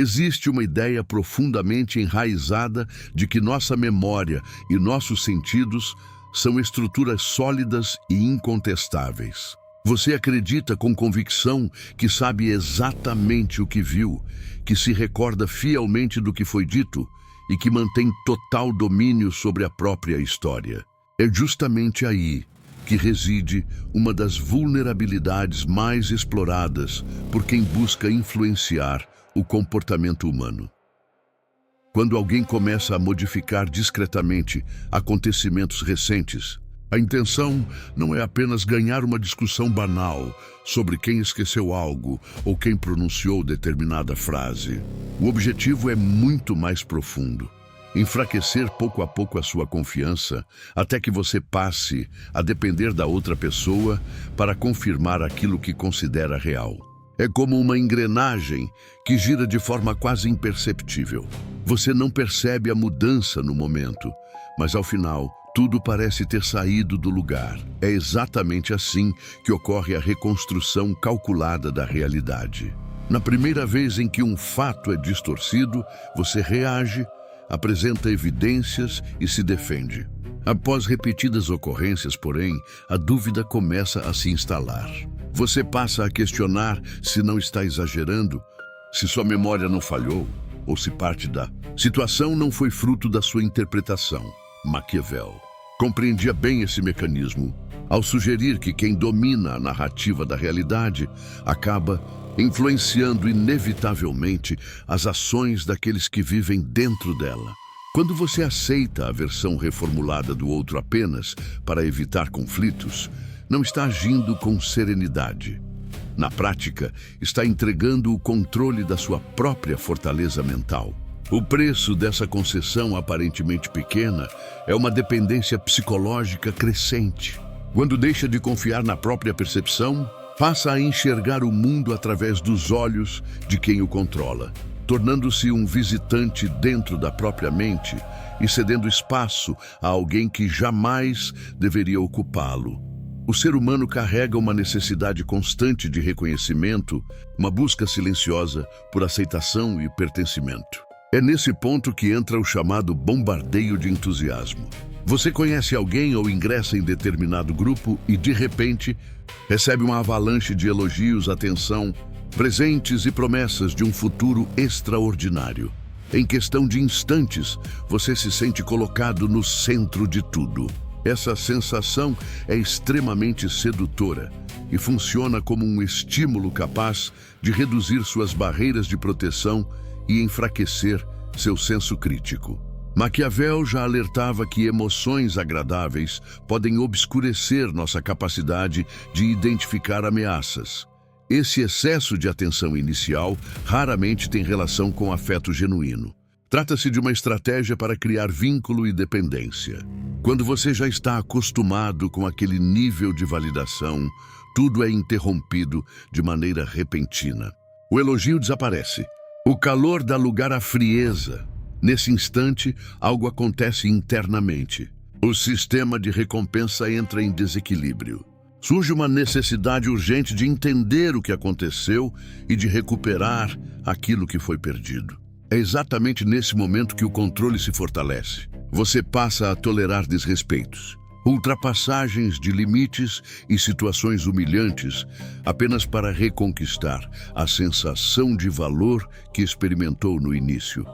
Existe uma ideia profundamente enraizada de que nossa memória e nossos sentidos são estruturas sólidas e incontestáveis. Você acredita com convicção que sabe exatamente o que viu, que se recorda fielmente do que foi dito e que mantém total domínio sobre a própria história. É justamente aí que reside uma das vulnerabilidades mais exploradas por quem busca influenciar o comportamento humano. Quando alguém começa a modificar discretamente acontecimentos recentes, a intenção não é apenas ganhar uma discussão banal sobre quem esqueceu algo ou quem pronunciou determinada frase. O objetivo é muito mais profundo. Enfraquecer pouco a pouco a sua confiança até que você passe a depender da outra pessoa para confirmar aquilo que considera real. É como uma engrenagem que gira de forma quase imperceptível. Você não percebe a mudança no momento, mas ao final, tudo parece ter saído do lugar. É exatamente assim que ocorre a reconstrução calculada da realidade. Na primeira vez em que um fato é distorcido, você reage, apresenta evidências e se defende. Após repetidas ocorrências, porém, a dúvida começa a se instalar. Você passa a questionar se não está exagerando, se sua memória não falhou, ou se parte da situação não foi fruto da sua interpretação. Maquiavel compreendia bem esse mecanismo ao sugerir que quem domina a narrativa da realidade acaba influenciando inevitavelmente as ações daqueles que vivem dentro dela. Quando você aceita a versão reformulada do outro apenas para evitar conflitos, não está agindo com serenidade. Na prática, está entregando o controle da sua própria fortaleza mental. O preço dessa concessão aparentemente pequena é uma dependência psicológica crescente. Quando deixa de confiar na própria percepção, passa a enxergar o mundo através dos olhos de quem o controla, tornando-se um visitante dentro da própria mente e cedendo espaço a alguém que jamais deveria ocupá-lo. O ser humano carrega uma necessidade constante de reconhecimento, uma busca silenciosa por aceitação e pertencimento. É nesse ponto que entra o chamado bombardeio de entusiasmo. Você conhece alguém ou ingressa em determinado grupo e, de repente, recebe uma avalanche de elogios, atenção, presentes e promessas de um futuro extraordinário. Em questão de instantes, você se sente colocado no centro de tudo. Essa sensação é extremamente sedutora e funciona como um estímulo capaz de reduzir suas barreiras de proteção e enfraquecer seu senso crítico. Maquiavel já alertava que emoções agradáveis podem obscurecer nossa capacidade de identificar ameaças. Esse excesso de atenção inicial raramente tem relação com afeto genuíno. Trata-se de uma estratégia para criar vínculo e dependência. Quando você já está acostumado com aquele nível de validação, tudo é interrompido de maneira repentina. O elogio desaparece. O calor dá lugar à frieza. Nesse instante, algo acontece internamente. O sistema de recompensa entra em desequilíbrio. Surge uma necessidade urgente de entender o que aconteceu e de recuperar aquilo que foi perdido. É exatamente nesse momento que o controle se fortalece. Você passa a tolerar desrespeitos, ultrapassagens de limites e situações humilhantes apenas para reconquistar a sensação de valor que experimentou no início.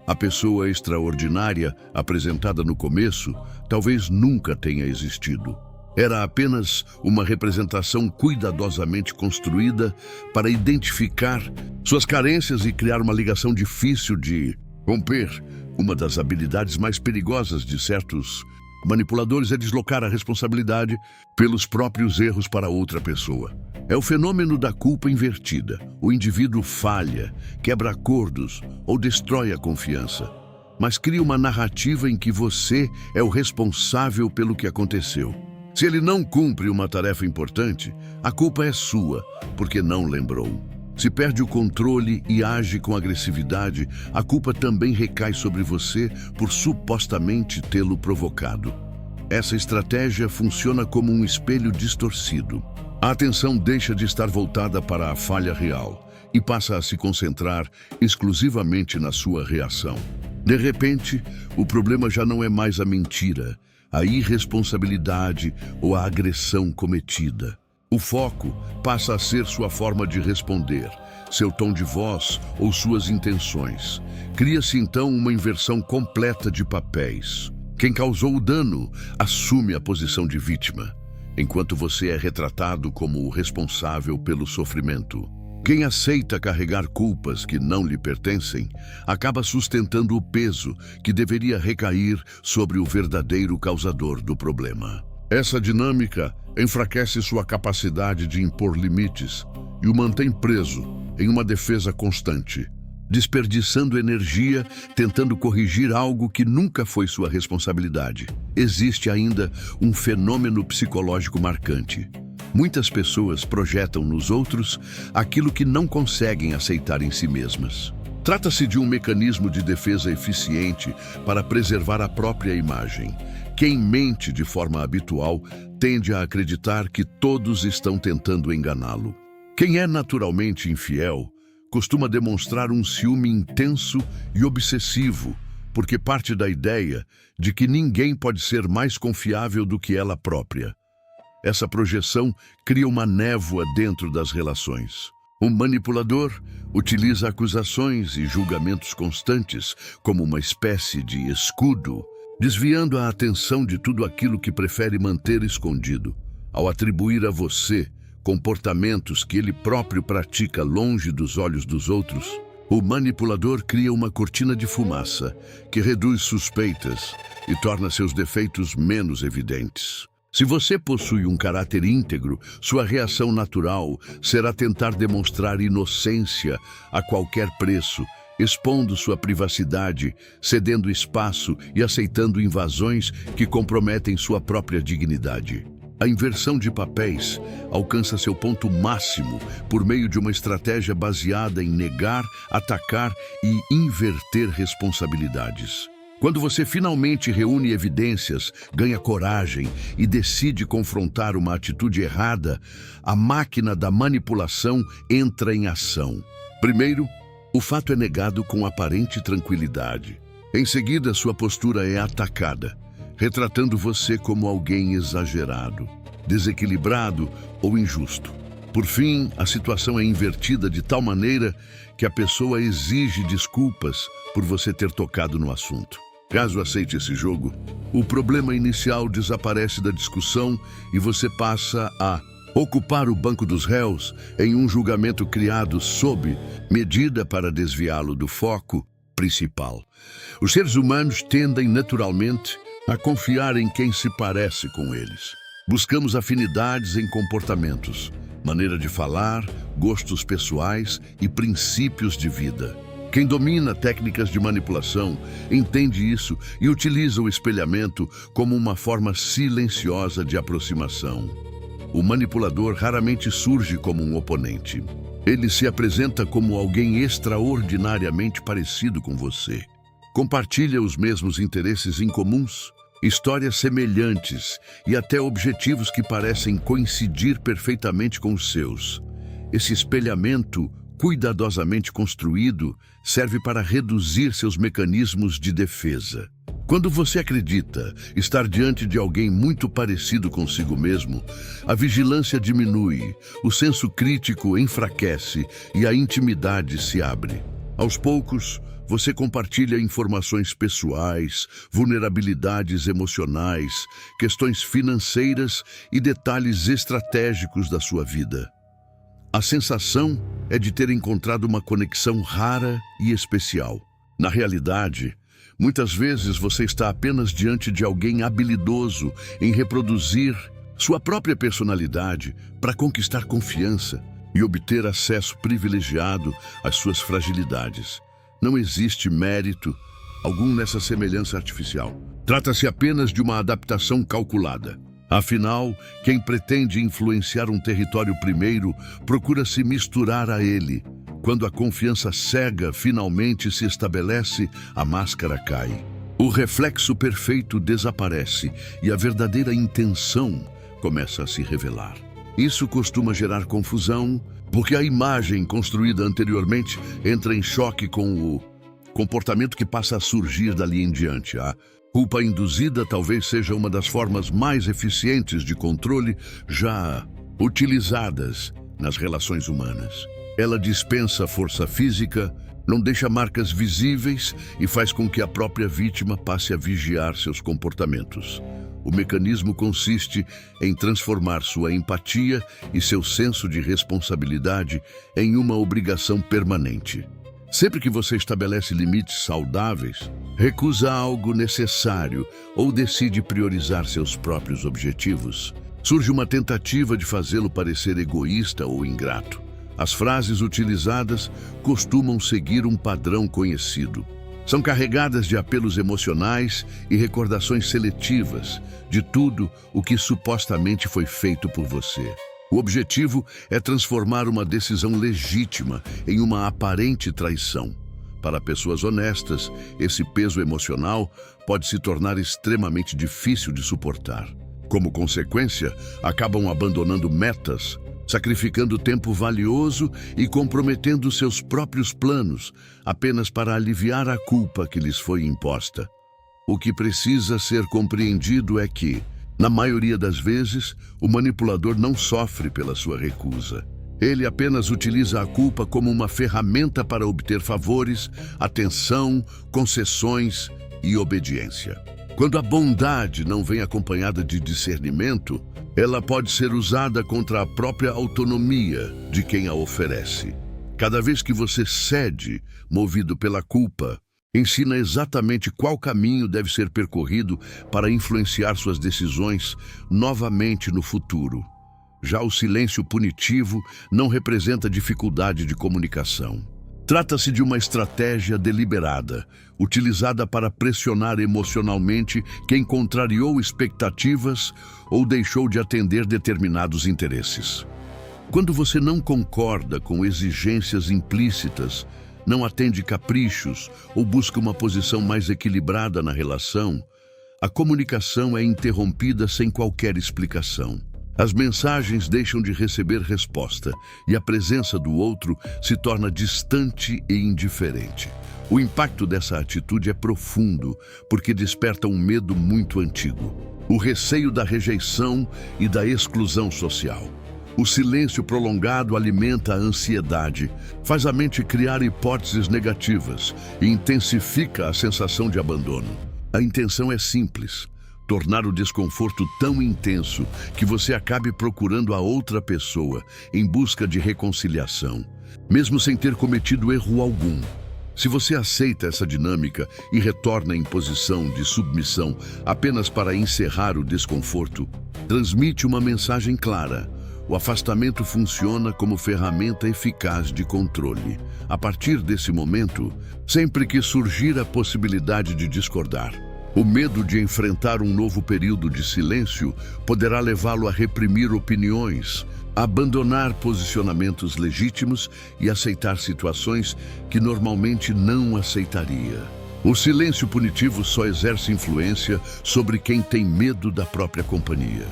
A pessoa extraordinária apresentada no começo talvez nunca tenha existido. Era apenas uma representação cuidadosamente construída para identificar suas carências e criar uma ligação difícil de romper. Uma das habilidades mais perigosas de certos manipuladores é deslocar a responsabilidade pelos próprios erros para outra pessoa. É o fenômeno da culpa invertida. O indivíduo falha, quebra acordos ou destrói a confiança, mas cria uma narrativa em que você é o responsável pelo que aconteceu. Se ele não cumpre uma tarefa importante, a culpa é sua, porque não lembrou. Se perde o controle e age com agressividade, a culpa também recai sobre você por supostamente tê-lo provocado. Essa estratégia funciona como um espelho distorcido. A atenção deixa de estar voltada para a falha real e passa a se concentrar exclusivamente na sua reação. De repente, o problema já não é mais a mentira, a irresponsabilidade ou a agressão cometida. O foco passa a ser sua forma de responder, seu tom de voz ou suas intenções. Cria-se então uma inversão completa de papéis. Quem causou o dano assume a posição de vítima, enquanto você é retratado como o responsável pelo sofrimento. Quem aceita carregar culpas que não lhe pertencem, acaba sustentando o peso que deveria recair sobre o verdadeiro causador do problema. Essa dinâmica enfraquece sua capacidade de impor limites e o mantém preso em uma defesa constante, desperdiçando energia tentando corrigir algo que nunca foi sua responsabilidade. Existe ainda um fenômeno psicológico marcante. Muitas pessoas projetam nos outros aquilo que não conseguem aceitar em si mesmas. Trata-se de um mecanismo de defesa eficiente para preservar a própria imagem. Quem mente de forma habitual tende a acreditar que todos estão tentando enganá-lo. Quem é naturalmente infiel costuma demonstrar um ciúme intenso e obsessivo, porque parte da ideia de que ninguém pode ser mais confiável do que ela própria. Essa projeção cria uma névoa dentro das relações. O manipulador utiliza acusações e julgamentos constantes como uma espécie de escudo, desviando a atenção de tudo aquilo que prefere manter escondido. Ao atribuir a você comportamentos que ele próprio pratica longe dos olhos dos outros, o manipulador cria uma cortina de fumaça que reduz suspeitas e torna seus defeitos menos evidentes. Se você possui um caráter íntegro, sua reação natural será tentar demonstrar inocência a qualquer preço, expondo sua privacidade, cedendo espaço e aceitando invasões que comprometem sua própria dignidade. A inversão de papéis alcança seu ponto máximo por meio de uma estratégia baseada em negar, atacar e inverter responsabilidades. Quando você finalmente reúne evidências, ganha coragem e decide confrontar uma atitude errada, a máquina da manipulação entra em ação. Primeiro, o fato é negado com aparente tranquilidade. Em seguida, sua postura é atacada, retratando você como alguém exagerado, desequilibrado ou injusto. Por fim, a situação é invertida de tal maneira que a pessoa exige desculpas por você ter tocado no assunto. Caso aceite esse jogo, o problema inicial desaparece da discussão e você passa a ocupar o banco dos réus em um julgamento criado sob medida para desviá-lo do foco principal. Os seres humanos tendem naturalmente a confiar em quem se parece com eles. Buscamos afinidades em comportamentos, maneira de falar, gostos pessoais e princípios de vida. Quem domina técnicas de manipulação entende isso e utiliza o espelhamento como uma forma silenciosa de aproximação. O manipulador raramente surge como um oponente. Ele se apresenta como alguém extraordinariamente parecido com você. Compartilha os mesmos interesses incomuns, histórias semelhantes e até objetivos que parecem coincidir perfeitamente com os seus. Esse espelhamento cuidadosamente construído serve para reduzir seus mecanismos de defesa. Quando você acredita estar diante de alguém muito parecido consigo mesmo, a vigilância diminui, o senso crítico enfraquece e a intimidade se abre. Aos poucos, você compartilha informações pessoais, vulnerabilidades emocionais, questões financeiras e detalhes estratégicos da sua vida. A sensação é de ter encontrado uma conexão rara e especial. Na realidade, muitas vezes você está apenas diante de alguém habilidoso em reproduzir sua própria personalidade para conquistar confiança e obter acesso privilegiado às suas fragilidades. Não existe mérito algum nessa semelhança artificial. Trata-se apenas de uma adaptação calculada. Afinal, quem pretende influenciar um território primeiro procura se misturar a ele. Quando a confiança cega finalmente se estabelece, a máscara cai. O reflexo perfeito desaparece e a verdadeira intenção começa a se revelar. Isso costuma gerar confusão, porque a imagem construída anteriormente entra em choque com o comportamento que passa a surgir dali em diante. A culpa induzida talvez seja uma das formas mais eficientes de controle já utilizadas nas relações humanas. Ela dispensa força física, não deixa marcas visíveis e faz com que a própria vítima passe a vigiar seus comportamentos. O mecanismo consiste em transformar sua empatia e seu senso de responsabilidade em uma obrigação permanente. Sempre que você estabelece limites saudáveis, recusa algo necessário ou decide priorizar seus próprios objetivos, surge uma tentativa de fazê-lo parecer egoísta ou ingrato. As frases utilizadas costumam seguir um padrão conhecido. São carregadas de apelos emocionais e recordações seletivas de tudo o que supostamente foi feito por você. O objetivo é transformar uma decisão legítima em uma aparente traição. Para pessoas honestas, esse peso emocional pode se tornar extremamente difícil de suportar. Como consequência, acabam abandonando metas, sacrificando tempo valioso e comprometendo seus próprios planos apenas para aliviar a culpa que lhes foi imposta. O que precisa ser compreendido é que, na maioria das vezes, o manipulador não sofre pela sua recusa. Ele apenas utiliza a culpa como uma ferramenta para obter favores, atenção, concessões e obediência. Quando a bondade não vem acompanhada de discernimento, ela pode ser usada contra a própria autonomia de quem a oferece. Cada vez que você cede, movido pela culpa, ensina exatamente qual caminho deve ser percorrido para influenciar suas decisões novamente no futuro. Já o silêncio punitivo não representa dificuldade de comunicação. Trata-se de uma estratégia deliberada, utilizada para pressionar emocionalmente quem contrariou expectativas ou deixou de atender determinados interesses. Quando você não concorda com exigências implícitas, não atende caprichos ou busca uma posição mais equilibrada na relação, a comunicação é interrompida sem qualquer explicação. As mensagens deixam de receber resposta e a presença do outro se torna distante e indiferente. O impacto dessa atitude é profundo, porque desperta um medo muito antigo: o receio da rejeição e da exclusão social. O silêncio prolongado alimenta a ansiedade, faz a mente criar hipóteses negativas e intensifica a sensação de abandono. A intenção é simples: tornar o desconforto tão intenso que você acabe procurando a outra pessoa em busca de reconciliação, mesmo sem ter cometido erro algum. Se você aceita essa dinâmica e retorna em posição de submissão apenas para encerrar o desconforto, transmite uma mensagem clara: o afastamento funciona como ferramenta eficaz de controle. A partir desse momento, sempre que surgir a possibilidade de discordar, o medo de enfrentar um novo período de silêncio poderá levá-lo a reprimir opiniões, a abandonar posicionamentos legítimos e aceitar situações que normalmente não aceitaria. O silêncio punitivo só exerce influência sobre quem tem medo da própria companhia.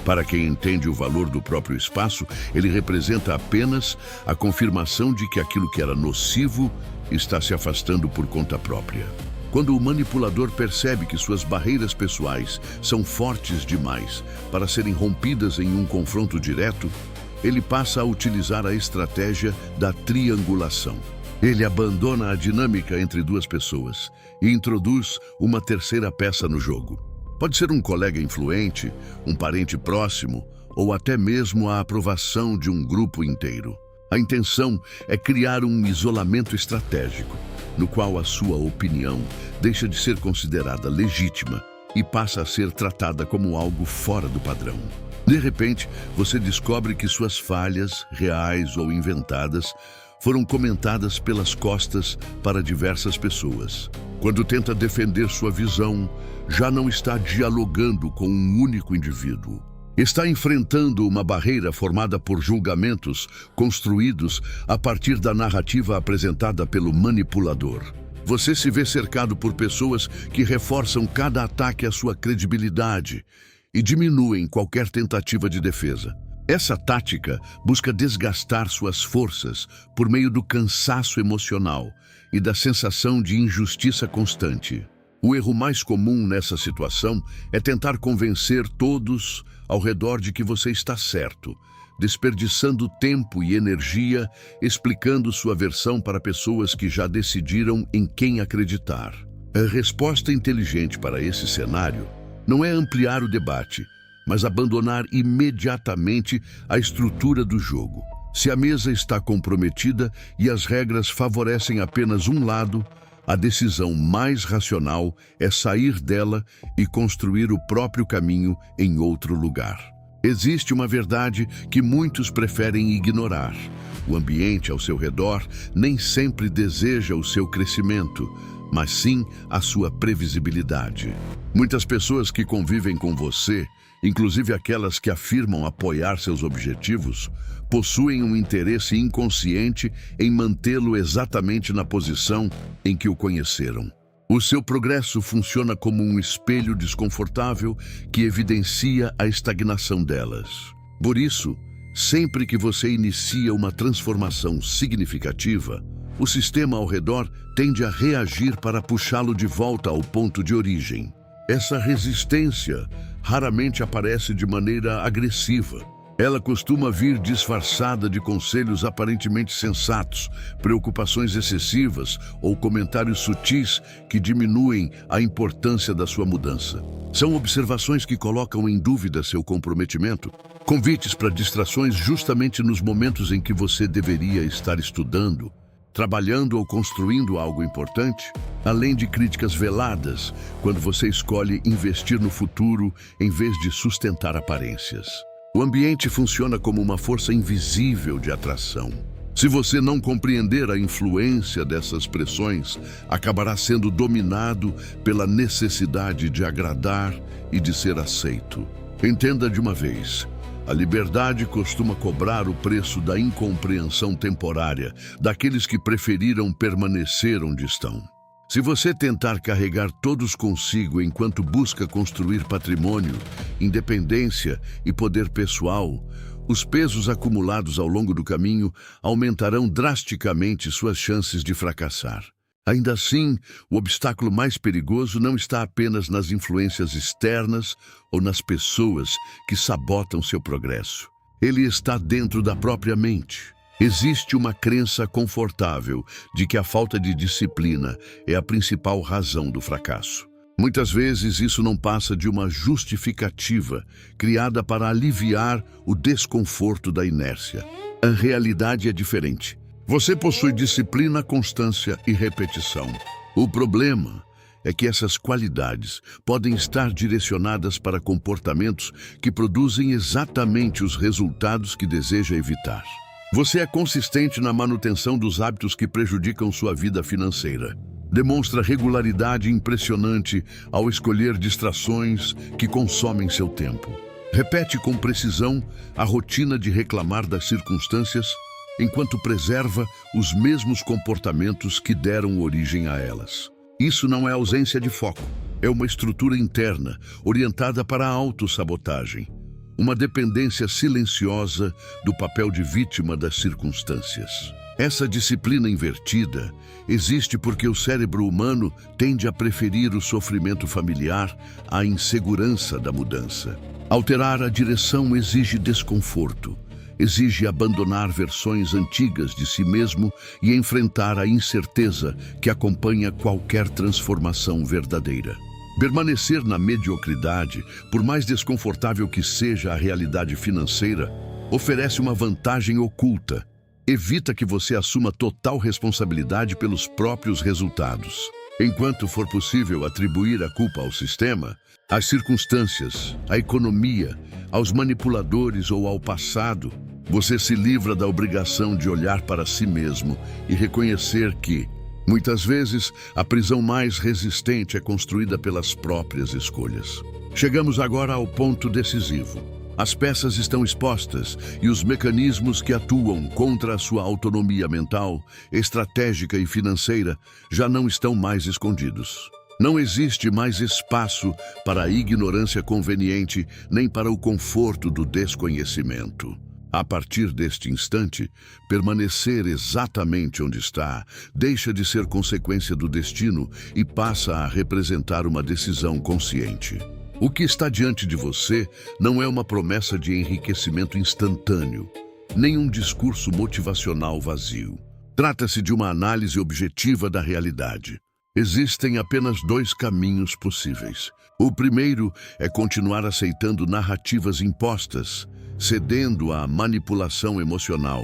Para quem entende o valor do próprio espaço, ele representa apenas a confirmação de que aquilo que era nocivo está se afastando por conta própria. Quando o manipulador percebe que suas barreiras pessoais são fortes demais para serem rompidas em um confronto direto, ele passa a utilizar a estratégia da triangulação. Ele abandona a dinâmica entre duas pessoas e introduz uma terceira peça no jogo. Pode ser um colega influente, um parente próximo ou até mesmo a aprovação de um grupo inteiro. A intenção é criar um isolamento estratégico, no qual a sua opinião deixa de ser considerada legítima e passa a ser tratada como algo fora do padrão. De repente, você descobre que suas falhas, reais ou inventadas, foram comentadas pelas costas para diversas pessoas. Quando tenta defender sua visão, já não está dialogando com um único indivíduo. Está enfrentando uma barreira formada por julgamentos construídos a partir da narrativa apresentada pelo manipulador. Você se vê cercado por pessoas que reforçam cada ataque à sua credibilidade e diminuem qualquer tentativa de defesa. Essa tática busca desgastar suas forças por meio do cansaço emocional e da sensação de injustiça constante. O erro mais comum nessa situação é tentar convencer todos ao redor de que você está certo, desperdiçando tempo e energia explicando sua versão para pessoas que já decidiram em quem acreditar. A resposta inteligente para esse cenário não é ampliar o debate, mas abandonar imediatamente a estrutura do jogo. Se a mesa está comprometida e as regras favorecem apenas um lado, a decisão mais racional é sair dela e construir o próprio caminho em outro lugar. Existe uma verdade que muitos preferem ignorar. O ambiente ao seu redor nem sempre deseja o seu crescimento, mas sim a sua previsibilidade. Muitas pessoas que convivem com você, inclusive aquelas que afirmam apoiar seus objetivos, possuem um interesse inconsciente em mantê-lo exatamente na posição em que o conheceram. O seu progresso funciona como um espelho desconfortável que evidencia a estagnação delas. Por isso, sempre que você inicia uma transformação significativa, o sistema ao redor tende a reagir para puxá-lo de volta ao ponto de origem. Essa resistência raramente aparece de maneira agressiva. Ela costuma vir disfarçada de conselhos aparentemente sensatos, preocupações excessivas ou comentários sutis que diminuem a importância da sua mudança. São observações que colocam em dúvida seu comprometimento, convites para distrações justamente nos momentos em que você deveria estar estudando, trabalhando ou construindo algo importante, além de críticas veladas quando você escolhe investir no futuro em vez de sustentar aparências. O ambiente funciona como uma força invisível de atração. Se você não compreender a influência dessas pressões, acabará sendo dominado pela necessidade de agradar e de ser aceito. Entenda de uma vez: a liberdade costuma cobrar o preço da incompreensão temporária daqueles que preferiram permanecer onde estão. Se você tentar carregar todos consigo enquanto busca construir patrimônio, independência e poder pessoal, os pesos acumulados ao longo do caminho aumentarão drasticamente suas chances de fracassar. Ainda assim, o obstáculo mais perigoso não está apenas nas influências externas ou nas pessoas que sabotam seu progresso. Ele está dentro da própria mente. Existe uma crença confortável de que a falta de disciplina é a principal razão do fracasso. Muitas vezes isso não passa de uma justificativa criada para aliviar o desconforto da inércia. A realidade é diferente. Você possui disciplina, constância e repetição. O problema é que essas qualidades podem estar direcionadas para comportamentos que produzem exatamente os resultados que deseja evitar. Você é consistente na manutenção dos hábitos que prejudicam sua vida financeira. Demonstra regularidade impressionante ao escolher distrações que consomem seu tempo. Repete com precisão a rotina de reclamar das circunstâncias, enquanto preserva os mesmos comportamentos que deram origem a elas. Isso não é ausência de foco, é uma estrutura interna orientada para a autossabotagem. Uma dependência silenciosa do papel de vítima das circunstâncias. Essa disciplina invertida existe porque o cérebro humano tende a preferir o sofrimento familiar à insegurança da mudança. Alterar a direção exige desconforto, exige abandonar versões antigas de si mesmo e enfrentar a incerteza que acompanha qualquer transformação verdadeira. Permanecer na mediocridade, por mais desconfortável que seja a realidade financeira, oferece uma vantagem oculta. Evita que você assuma total responsabilidade pelos próprios resultados. Enquanto for possível atribuir a culpa ao sistema, às circunstâncias, à economia, aos manipuladores ou ao passado, você se livra da obrigação de olhar para si mesmo e reconhecer que, muitas vezes, a prisão mais resistente é construída pelas próprias escolhas. Chegamos agora ao ponto decisivo. As peças estão expostas e os mecanismos que atuam contra a sua autonomia mental, estratégica e financeira já não estão mais escondidos. Não existe mais espaço para a ignorância conveniente nem para o conforto do desconhecimento. A partir deste instante, permanecer exatamente onde está deixa de ser consequência do destino e passa a representar uma decisão consciente. O que está diante de você não é uma promessa de enriquecimento instantâneo, nem um discurso motivacional vazio. Trata-se de uma análise objetiva da realidade. Existem apenas dois caminhos possíveis. O primeiro é continuar aceitando narrativas impostas, cedendo à manipulação emocional,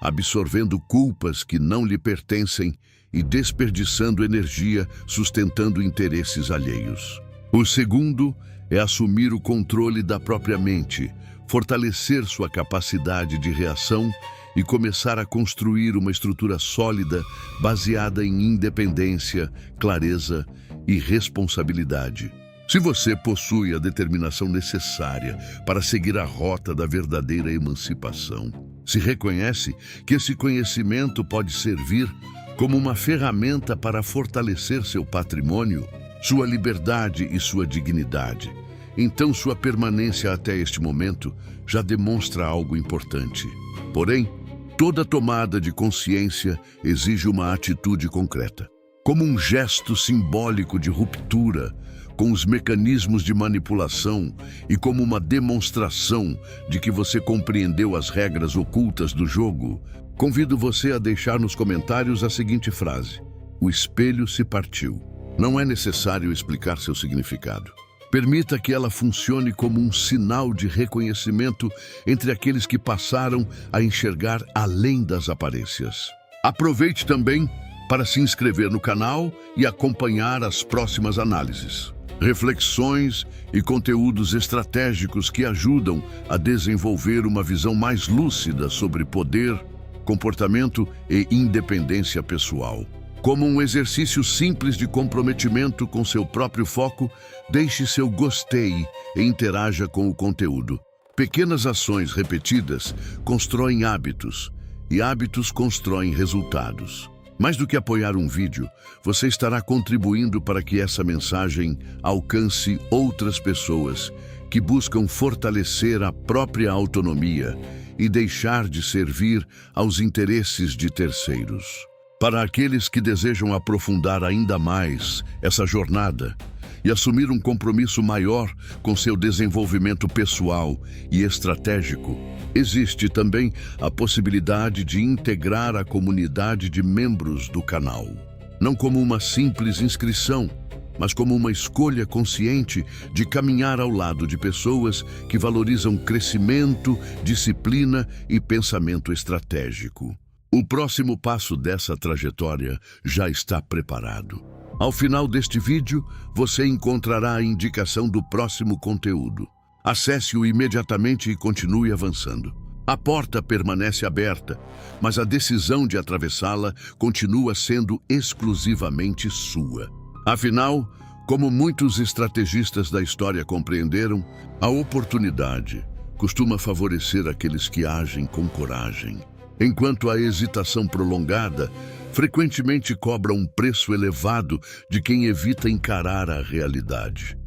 absorvendo culpas que não lhe pertencem e desperdiçando energia sustentando interesses alheios. O segundo é assumir o controle da própria mente, fortalecer sua capacidade de reação e começar a construir uma estrutura sólida baseada em independência, clareza e responsabilidade. Se você possui a determinação necessária para seguir a rota da verdadeira emancipação, se reconhece que esse conhecimento pode servir como uma ferramenta para fortalecer seu patrimônio, sua liberdade e sua dignidade, então sua permanência até este momento já demonstra algo importante. Porém, toda tomada de consciência exige uma atitude concreta. Como um gesto simbólico de ruptura com os mecanismos de manipulação e como uma demonstração de que você compreendeu as regras ocultas do jogo, convido você a deixar nos comentários a seguinte frase: "O espelho se partiu." Não é necessário explicar seu significado. Permita que ela funcione como um sinal de reconhecimento entre aqueles que passaram a enxergar além das aparências. Aproveite também para se inscrever no canal e acompanhar as próximas análises, reflexões e conteúdos estratégicos que ajudam a desenvolver uma visão mais lúcida sobre poder, comportamento e independência pessoal. Como um exercício simples de comprometimento com seu próprio foco, deixe seu gostei e interaja com o conteúdo. Pequenas ações repetidas constroem hábitos, e hábitos constroem resultados. Mais do que apoiar um vídeo, você estará contribuindo para que essa mensagem alcance outras pessoas que buscam fortalecer a própria autonomia e deixar de servir aos interesses de terceiros. Para aqueles que desejam aprofundar ainda mais essa jornada e assumir um compromisso maior com seu desenvolvimento pessoal e estratégico, existe também a possibilidade de integrar a comunidade de membros do canal. Não como uma simples inscrição, mas como uma escolha consciente de caminhar ao lado de pessoas que valorizam crescimento, disciplina e pensamento estratégico. O próximo passo dessa trajetória já está preparado. Ao final deste vídeo, você encontrará a indicação do próximo conteúdo. Acesse-o imediatamente e continue avançando. A porta permanece aberta, mas a decisão de atravessá-la continua sendo exclusivamente sua. Afinal, como muitos estrategistas da história compreenderam, a oportunidade costuma favorecer aqueles que agem com coragem, enquanto a hesitação prolongada frequentemente cobra um preço elevado de quem evita encarar a realidade.